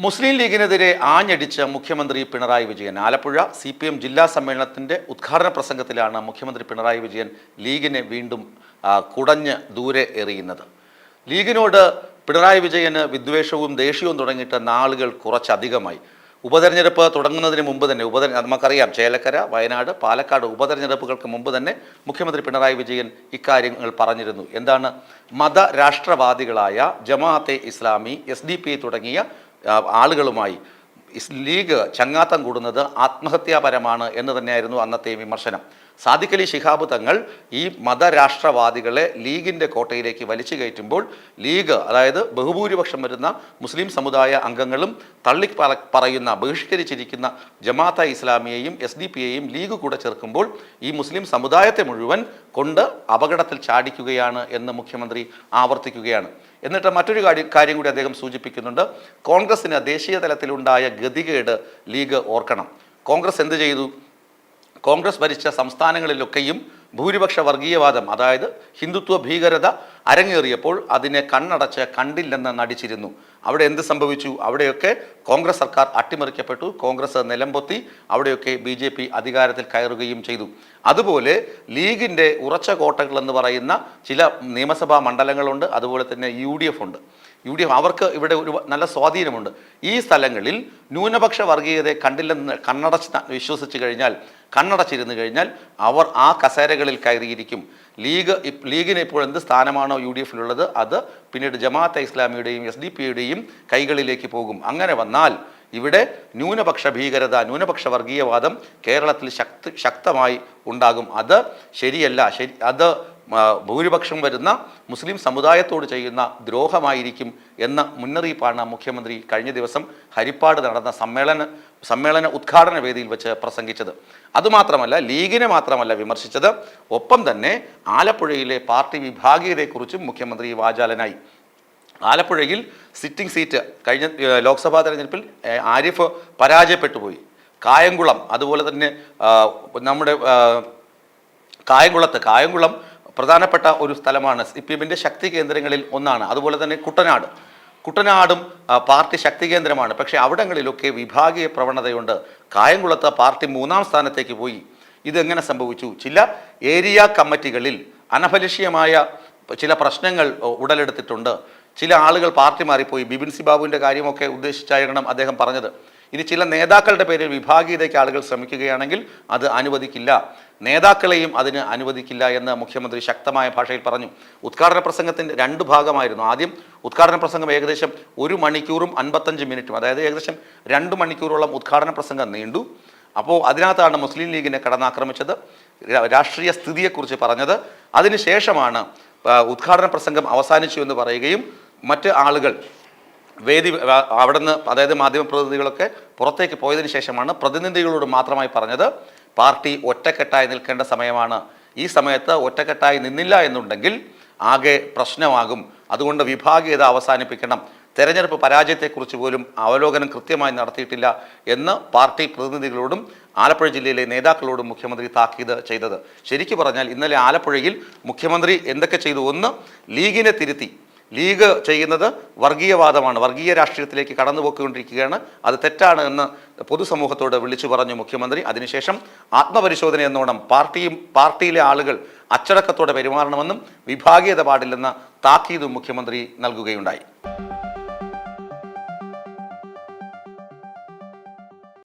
മുസ്ലിം ലീഗിനെതിരെ ആഞ്ഞടിച്ച മുഖ്യമന്ത്രി പിണറായി വിജയൻ. ആലപ്പുഴ CPM ജില്ലാ സമ്മേളനത്തിൻ്റെ ഉദ്ഘാടന പ്രസംഗത്തിലാണ് മുഖ്യമന്ത്രി പിണറായി വിജയൻ ലീഗിനെ വീണ്ടും കുടഞ്ഞ് ദൂരെ എറിയുന്നത്. ലീഗിനോട് പിണറായി വിജയന് വിദ്വേഷവും ദേഷ്യവും തുടങ്ങിയിട്ട് നാളുകൾ കുറച്ചധികമായി. ഉപതെരഞ്ഞെടുപ്പ് തുടങ്ങുന്നതിന് മുമ്പ് തന്നെ നമുക്കറിയാം, ചേലക്കര, വയനാട്, പാലക്കാട് ഉപതെരഞ്ഞെടുപ്പുകൾക്ക് മുമ്പ് തന്നെ മുഖ്യമന്ത്രി പിണറായി വിജയൻ ഇക്കാര്യങ്ങൾ പറഞ്ഞിരുന്നു. എന്താണ്? മതരാഷ്ട്രവാദികളായ ജമാഅത്തെ ഇസ്ലാമി, SDP തുടങ്ങിയ ആളുകളുമായി ലീഗ് ചങ്ങാത്തം കൂടുന്നത് ആത്മഹത്യാപരമാണ് എന്ന് തന്നെയായിരുന്നു അന്നത്തെ വിമർശനം. സാദിഖ് അലി ശിഹാബ് തങ്ങൾ ഈ മതരാഷ്ട്രവാദികളെ ലീഗിൻ്റെ കോട്ടയിലേക്ക് വലിച്ചു കയറ്റുമ്പോൾ ലീഗ്, അതായത് ബഹുഭൂരിപക്ഷം വരുന്ന മുസ്ലിം സമുദായ അംഗങ്ങളും പറയുന്ന ബഹിഷ്കരിച്ചിരിക്കുന്ന ജമാഅത്തെ ഇസ്ലാമിയെയും SDP ലീഗ് കൂടെ ചേർക്കുമ്പോൾ ഈ മുസ്ലിം സമുദായത്തെ മുഴുവൻ കൊണ്ട് അപകടത്തിൽ ചാടിക്കുകയാണ് എന്ന് മുഖ്യമന്ത്രി ആവർത്തിക്കുകയാണ്. എന്നിട്ട് മറ്റൊരു കാര്യം കൂടി അദ്ദേഹം സൂചിപ്പിക്കുന്നുണ്ട്. കോൺഗ്രസിന് ദേശീയ തലത്തിലുണ്ടായ ഗതികേട് ലീഗ് ഓർക്കണം. കോൺഗ്രസ് എന്ത് ചെയ്തു? കോൺഗ്രസ് ഭരിച്ച സംസ്ഥാനങ്ങളിലൊക്കെയും ഭൂരിപക്ഷ വർഗീയവാദം, അതായത് ഹിന്ദുത്വ ഭീകരത അരങ്ങേറിയപ്പോൾ അതിനെ കണ്ണടച്ച് കണ്ടില്ലെന്ന് നടിച്ചിരുന്നു. അവിടെ എന്ത് സംഭവിച്ചു? അവിടെയൊക്കെ കോൺഗ്രസ് സർക്കാർ അട്ടിമറിക്കപ്പെട്ടു, കോൺഗ്രസ് നിലംപൊത്തി, അവിടെയൊക്കെ BJP അധികാരത്തിൽ കയറുകയും ചെയ്തു. അതുപോലെ ലീഗിൻ്റെ ഉറച്ച കോട്ടകളെന്ന് പറയുന്ന ചില നിയമസഭാ മണ്ഡലങ്ങളുണ്ട്, അതുപോലെ തന്നെ UDF ഉണ്ട്. അവർക്ക് ഇവിടെ ഒരു നല്ല സ്വാധീനമുണ്ട്. ഈ സ്ഥലങ്ങളിൽ ന്യൂനപക്ഷ വർഗീയതയെ കണ്ടില്ലെന്ന് കണ്ണടച്ചിരുന്നു കഴിഞ്ഞാൽ അവർ ആ കസേരകളിൽ കയറിയിരിക്കും. ലീഗിന് ഇപ്പോൾ എന്ത് സ്ഥാനമാണോ UDFിലുള്ളത് അത് പിന്നീട് ജമാഅത്തെ ഇസ്ലാമിയുടെയും SDP കൈകളിലേക്ക് പോകും. അങ്ങനെ വന്നാൽ ഇവിടെ ന്യൂനപക്ഷ ഭീകരത, ന്യൂനപക്ഷ വർഗീയവാദം കേരളത്തിൽ ശക്തമായി ഉണ്ടാകും. അത് ശരിയല്ല. അത് ഭൂരിപക്ഷം വരുന്ന മുസ്ലിം സമുദായത്തോട് ചെയ്യുന്ന ദ്രോഹമായിരിക്കും എന്ന മുന്നറിയിപ്പാണ് മുഖ്യമന്ത്രി കഴിഞ്ഞ ദിവസം ഹരിപ്പാട് നടന്ന സമ്മേളന ഉദ്ഘാടന വേദിയിൽ വെച്ച് പ്രസംഗിച്ചത്. അതുമാത്രമല്ല, ലീഗിനെ മാത്രമല്ല വിമർശിച്ചത്, ഒപ്പം തന്നെ ആലപ്പുഴയിലെ പാർട്ടി വിഭാഗീയതയെക്കുറിച്ചും മുഖ്യമന്ത്രി വാചാലനായി. ആലപ്പുഴയിൽ സിറ്റിംഗ് സീറ്റ് കഴിഞ്ഞ ലോക്സഭാ തെരഞ്ഞെടുപ്പിൽ ആരിഫ് പരാജയപ്പെട്ടു പോയി. കായംകുളം, അതുപോലെ തന്നെ നമ്മുടെ കായംകുളം പ്രധാനപ്പെട്ട ഒരു സ്ഥലമാണ്, CPMൻ്റെ ശക്തി കേന്ദ്രങ്ങളിൽ ഒന്നാണ്. അതുപോലെ തന്നെ കുട്ടനാടും പാർട്ടി ശക്തി കേന്ദ്രമാണ്. പക്ഷേ അവിടങ്ങളിലൊക്കെ വിഭാഗീയ പ്രവണതയുണ്ട്. കായംകുളത്ത് പാർട്ടി 3ാം സ്ഥാനത്തേക്ക് പോയി. ഇതെങ്ങനെ സംഭവിച്ചു? ചില ഏരിയ കമ്മിറ്റികളിൽ അനഫലിഷ്യമായ ചില പ്രശ്നങ്ങൾ ഉടലെടുത്തിട്ടുണ്ട്. ചില ആളുകൾ പാർട്ടി മാറിപ്പോയി. ബിപിൻ സി ബാബുവിൻ്റെ കാര്യമൊക്കെ ഉദ്ദേശിച്ചായിരിക്കണം അദ്ദേഹം പറഞ്ഞത്. ഇനി ചില നേതാക്കളുടെ പേരിൽ വിഭാഗീയതയ്ക്ക് ആളുകൾ ശ്രമിക്കുകയാണെങ്കിൽ അത് അനുവദിക്കില്ല, നേതാക്കളെയും അതിന് അനുവദിക്കില്ല എന്ന് മുഖ്യമന്ത്രി ശക്തമായ ഭാഷയിൽ പറഞ്ഞു. ഉദ്ഘാടന പ്രസംഗത്തിൻ്റെ 2 ഭാഗമായിരുന്നു. ആദ്യം ഉദ്ഘാടന പ്രസംഗം ഏകദേശം 1 മണിക്കൂറും 55 മിനിറ്റും, അതായത് ഏകദേശം 2 മണിക്കൂറോളം ഉദ്ഘാടന പ്രസംഗം നീണ്ടു. അപ്പോൾ അതിനകത്താണ് മുസ്ലിം ലീഗിനെ കടന്നാക്രമിച്ചത്, രാഷ്ട്രീയ സ്ഥിതിയെക്കുറിച്ച് പറഞ്ഞത്. അതിനുശേഷമാണ് ഉദ്ഘാടന പ്രസംഗം അവസാനിച്ചു എന്ന് പറയുകയും മറ്റ് ആളുകൾ അവിടുന്ന്, അതായത് മാധ്യമപ്രതിനിധികളൊക്കെ പുറത്തേക്ക് പോയതിനു ശേഷമാണ് പ്രതിനിധികളോട് മാത്രമായി പറഞ്ഞത്, പാർട്ടി ഒറ്റക്കെട്ടായി നിൽക്കേണ്ട സമയമാണ്. ഈ സമയത്ത് ഒറ്റക്കെട്ടായി നിന്നില്ല എന്നുണ്ടെങ്കിൽ ആകെ പ്രശ്നമാകും. അതുകൊണ്ട് വിഭാഗീയത അവസാനിപ്പിക്കണം. തെരഞ്ഞെടുപ്പ് പരാജയത്തെക്കുറിച്ച് പോലും അവലോകനം കൃത്യമായി നടത്തിയിട്ടില്ല എന്ന് പാർട്ടി പ്രതിനിധികളോടും ആലപ്പുഴ ജില്ലയിലെ നേതാക്കളോടും മുഖ്യമന്ത്രി താക്കീത് ചെയ്തത്. ശരിക്കു പറഞ്ഞാൽ ഇന്നലെ ആലപ്പുഴയിൽ മുഖ്യമന്ത്രി എന്തൊക്കെ ചെയ്തു? ഒന്ന്, ലീഗിനെ തിരുത്തി. ലീഗ് ചെയ്യുന്നത് വർഗീയവാദമാണ്, വർഗീയ രാഷ്ട്രീയത്തിലേക്ക് കടന്നുപോയിക്കൊണ്ടിരിക്കുകയാണ്, അത് തെറ്റാണ് എന്ന് പൊതുസമൂഹത്തോട് വിളിച്ചു പറഞ്ഞു മുഖ്യമന്ത്രി. അതിനുശേഷം ആത്മപരിശോധന എന്നോണം പാർട്ടിയിലെ ആളുകൾ അച്ചടക്കത്തോടെ പെരുമാറണമെന്നും വിഭാഗീയത പാടില്ലെന്ന താക്കീതും മുഖ്യമന്ത്രി നൽകുകയുണ്ടായി.